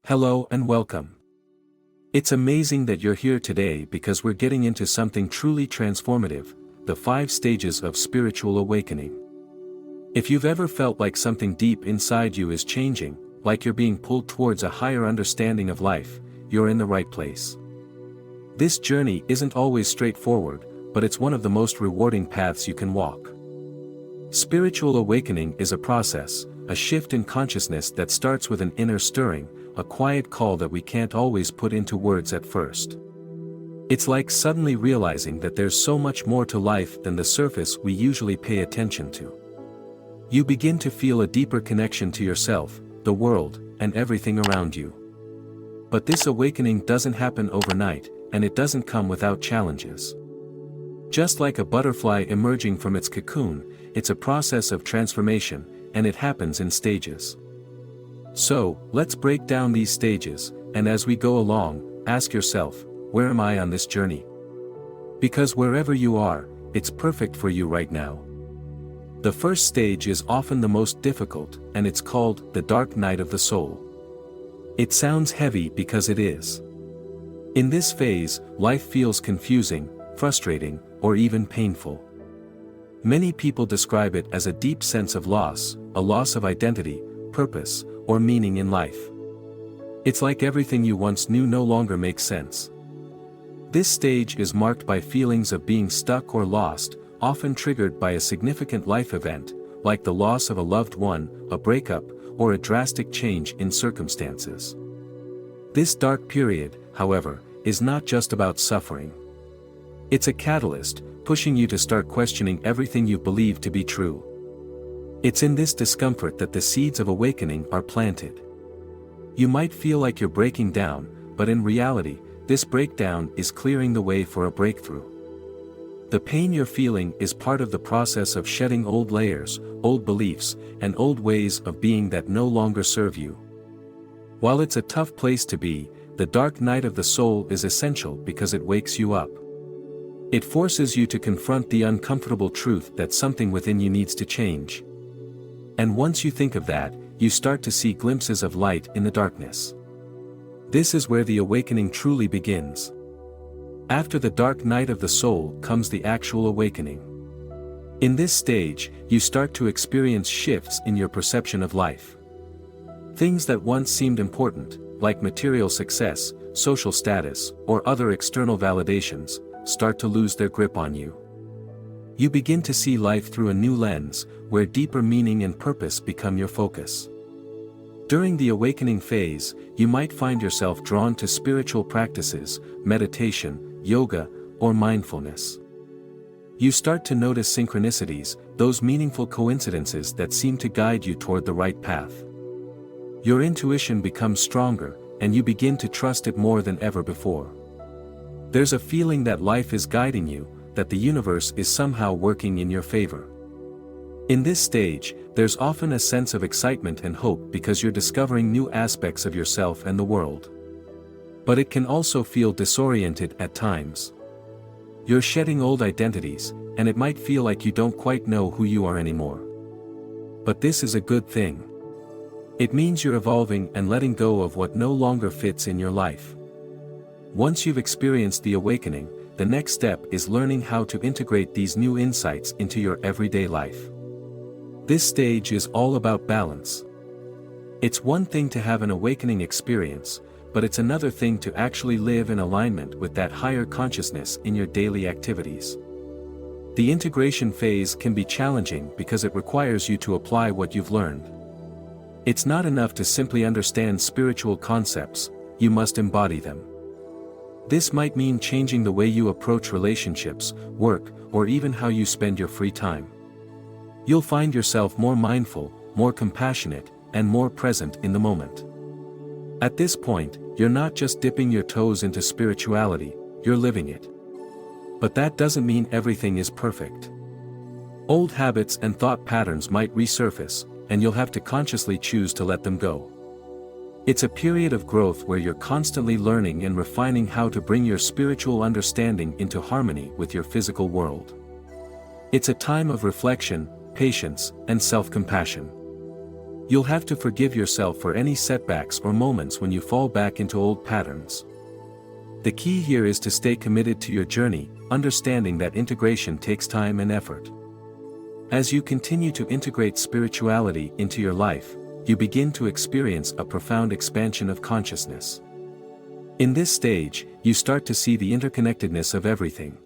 Hello and welcome. It's amazing that you're here today because we're getting into something truly transformative, the 5 stages of spiritual awakening. If you've ever felt like something deep inside you is changing, like you're being pulled towards a higher understanding of life, you're in the right place. This journey isn't always straightforward, but it's one of the most rewarding paths you can walk. Spiritual awakening is a process, a shift in consciousness that starts with an inner stirring, a quiet call that we can't always put into words at first. It's like suddenly realizing that there's so much more to life than the surface we usually pay attention to. You begin to feel a deeper connection to yourself, the world, and everything around you. But this awakening doesn't happen overnight, and it doesn't come without challenges. Just like a butterfly emerging from its cocoon, it's a process of transformation, and it happens in stages. So, let's break down these stages, and as we go along, ask yourself, where am I on this journey? Because wherever you are, it's perfect for you right now. The first stage is often the most difficult, and it's called the dark night of the soul. It sounds heavy because it is. In this phase, life feels confusing, frustrating, or even painful. Many people describe it as a deep sense of loss, a loss of identity, purpose, or meaning in life. It's like everything you once knew no longer makes sense. This stage is marked by feelings of being stuck or lost, often triggered by a significant life event, like the loss of a loved one, a breakup, or a drastic change in circumstances. This dark period, however, is not just about suffering. It's a catalyst, pushing you to start questioning everything you believe to be true. It's in this discomfort that the seeds of awakening are planted. You might feel like you're breaking down, but in reality, this breakdown is clearing the way for a breakthrough. The pain you're feeling is part of the process of shedding old layers, old beliefs, and old ways of being that no longer serve you. While it's a tough place to be, the dark night of the soul is essential because it wakes you up. It forces you to confront the uncomfortable truth that something within you needs to change. And once you think of that, you start to see glimpses of light in the darkness. This is where the awakening truly begins. After the dark night of the soul comes the actual awakening. In this stage, you start to experience shifts in your perception of life. Things that once seemed important, like material success, social status, or other external validations, start to lose their grip on you. You begin to see life through a new lens, where deeper meaning and purpose become your focus. During the awakening phase, you might find yourself drawn to spiritual practices, meditation, yoga, or mindfulness. You start to notice synchronicities, those meaningful coincidences that seem to guide you toward the right path. Your intuition becomes stronger, and you begin to trust it more than ever before. There's a feeling that life is guiding you, that the universe is somehow working in your favor. In this stage, there's often a sense of excitement and hope because you're discovering new aspects of yourself and the world. But it can also feel disoriented at times. You're shedding old identities, and it might feel like you don't quite know who you are anymore. But this is a good thing. It means you're evolving and letting go of what no longer fits in your life. Once you've experienced the awakening, the next step is learning how to integrate these new insights into your everyday life. This stage is all about balance. It's one thing to have an awakening experience, but it's another thing to actually live in alignment with that higher consciousness in your daily activities. The integration phase can be challenging because it requires you to apply what you've learned. It's not enough to simply understand spiritual concepts, you must embody them. This might mean changing the way you approach relationships, work, or even how you spend your free time. You'll find yourself more mindful, more compassionate, and more present in the moment. At this point, you're not just dipping your toes into spirituality, you're living it. But that doesn't mean everything is perfect. Old habits and thought patterns might resurface, and you'll have to consciously choose to let them go. It's a period of growth where you're constantly learning and refining how to bring your spiritual understanding into harmony with your physical world. It's a time of reflection, patience, and self-compassion. You'll have to forgive yourself for any setbacks or moments when you fall back into old patterns. The key here is to stay committed to your journey, understanding that integration takes time and effort. As you continue to integrate spirituality into your life, you begin to experience a profound expansion of consciousness. In this stage, you start to see the interconnectedness of everything.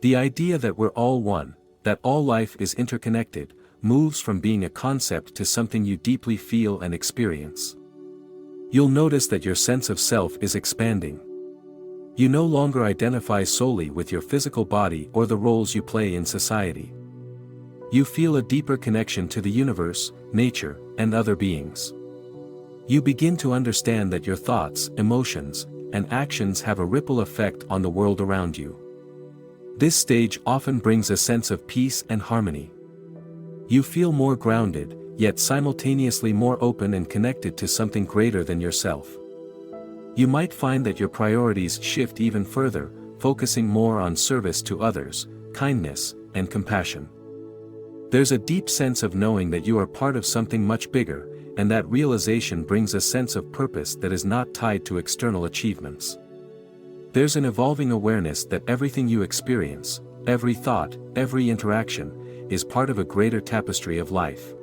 The idea that we're all one, that all life is interconnected, moves from being a concept to something you deeply feel and experience. You'll notice that your sense of self is expanding. You no longer identify solely with your physical body or the roles you play in society. You feel a deeper connection to the universe, nature, and other beings. You begin to understand that your thoughts, emotions, and actions have a ripple effect on the world around you. This stage often brings a sense of peace and harmony. You feel more grounded, yet simultaneously more open and connected to something greater than yourself. You might find that your priorities shift even further, focusing more on service to others, kindness, and compassion. There's a deep sense of knowing that you are part of something much bigger, and that realization brings a sense of purpose that is not tied to external achievements. There's an evolving awareness that everything you experience, every thought, every interaction, is part of a greater tapestry of life.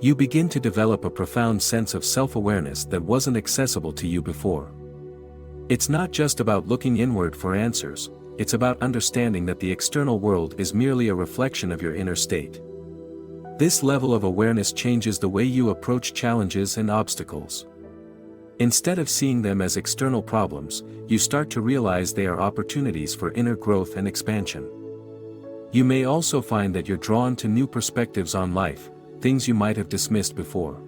You begin to develop a profound sense of self-awareness that wasn't accessible to you before. It's not just about looking inward for answers, it's about understanding that the external world is merely a reflection of your inner state. This level of awareness changes the way you approach challenges and obstacles. Instead of seeing them as external problems, you start to realize they are opportunities for inner growth and expansion. You may also find that you're drawn to new perspectives on life, things you might have dismissed before.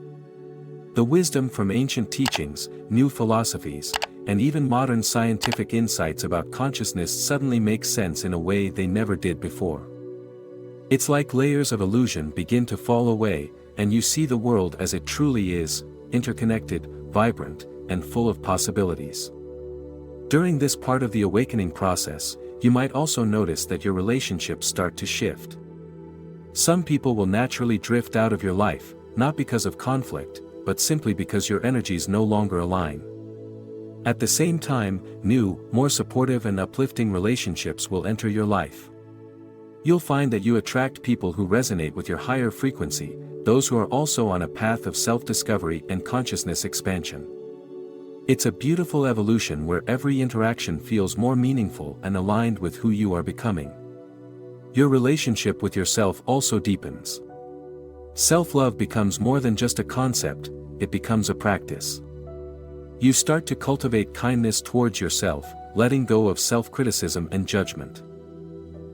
The wisdom from ancient teachings, new philosophies, and even modern scientific insights about consciousness suddenly make sense in a way they never did before. It's like layers of illusion begin to fall away, and you see the world as it truly is, interconnected, vibrant, and full of possibilities. During this part of the awakening process, you might also notice that your relationships start to shift. Some people will naturally drift out of your life, not because of conflict, but simply because your energies no longer align. At the same time, new, more supportive and uplifting relationships will enter your life. You'll find that you attract people who resonate with your higher frequency, those who are also on a path of self-discovery and consciousness expansion. It's a beautiful evolution where every interaction feels more meaningful and aligned with who you are becoming. Your relationship with yourself also deepens. Self-love becomes more than just a concept, it becomes a practice. You start to cultivate kindness towards yourself, letting go of self-criticism and judgment.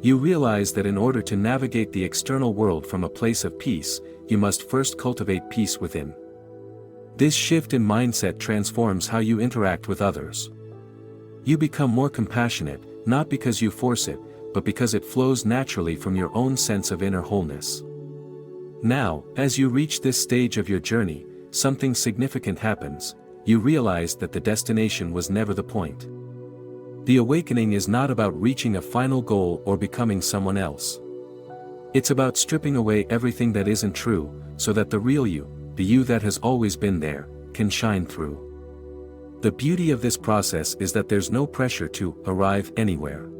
You realize that in order to navigate the external world from a place of peace, you must first cultivate peace within. This shift in mindset transforms how you interact with others. You become more compassionate, not because you force it, but because it flows naturally from your own sense of inner wholeness. Now, as you reach this stage of your journey, something significant happens. You realize that the destination was never the point. The awakening is not about reaching a final goal or becoming someone else. It's about stripping away everything that isn't true, so that the real you, the you that has always been there, can shine through. The beauty of this process is that there's no pressure to arrive anywhere.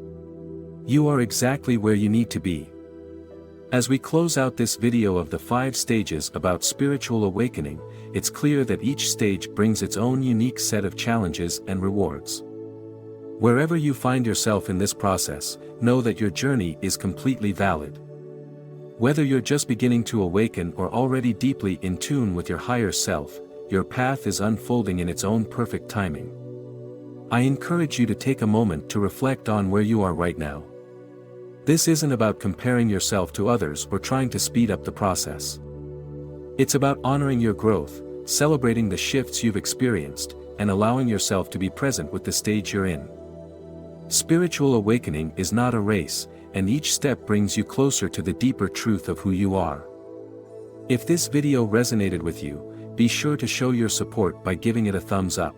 You are exactly where you need to be. As we close out this video of the 5 stages about spiritual awakening, it's clear that each stage brings its own unique set of challenges and rewards. Wherever you find yourself in this process, know that your journey is completely valid. Whether you're just beginning to awaken or already deeply in tune with your higher self, your path is unfolding in its own perfect timing. I encourage you to take a moment to reflect on where you are right now. This isn't about comparing yourself to others or trying to speed up the process. It's about honoring your growth, celebrating the shifts you've experienced, and allowing yourself to be present with the stage you're in. Spiritual awakening is not a race, and each step brings you closer to the deeper truth of who you are. If this video resonated with you, be sure to show your support by giving it a thumbs up.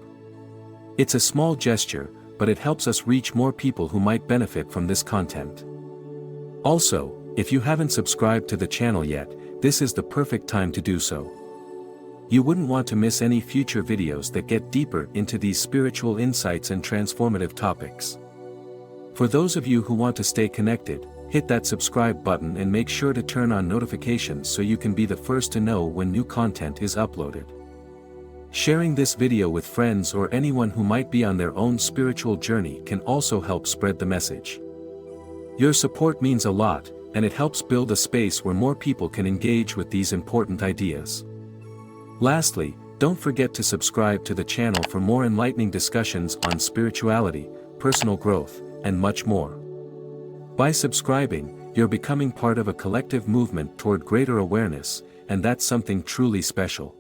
It's a small gesture, but it helps us reach more people who might benefit from this content. Also, if you haven't subscribed to the channel yet, this is the perfect time to do so. You wouldn't want to miss any future videos that get deeper into these spiritual insights and transformative topics. For those of you who want to stay connected, hit that subscribe button and make sure to turn on notifications so you can be the first to know when new content is uploaded. Sharing this video with friends or anyone who might be on their own spiritual journey can also help spread the message. Your support means a lot, and it helps build a space where more people can engage with these important ideas. Lastly, don't forget to subscribe to the channel for more enlightening discussions on spirituality, personal growth, and much more. By subscribing, you're becoming part of a collective movement toward greater awareness, and that's something truly special.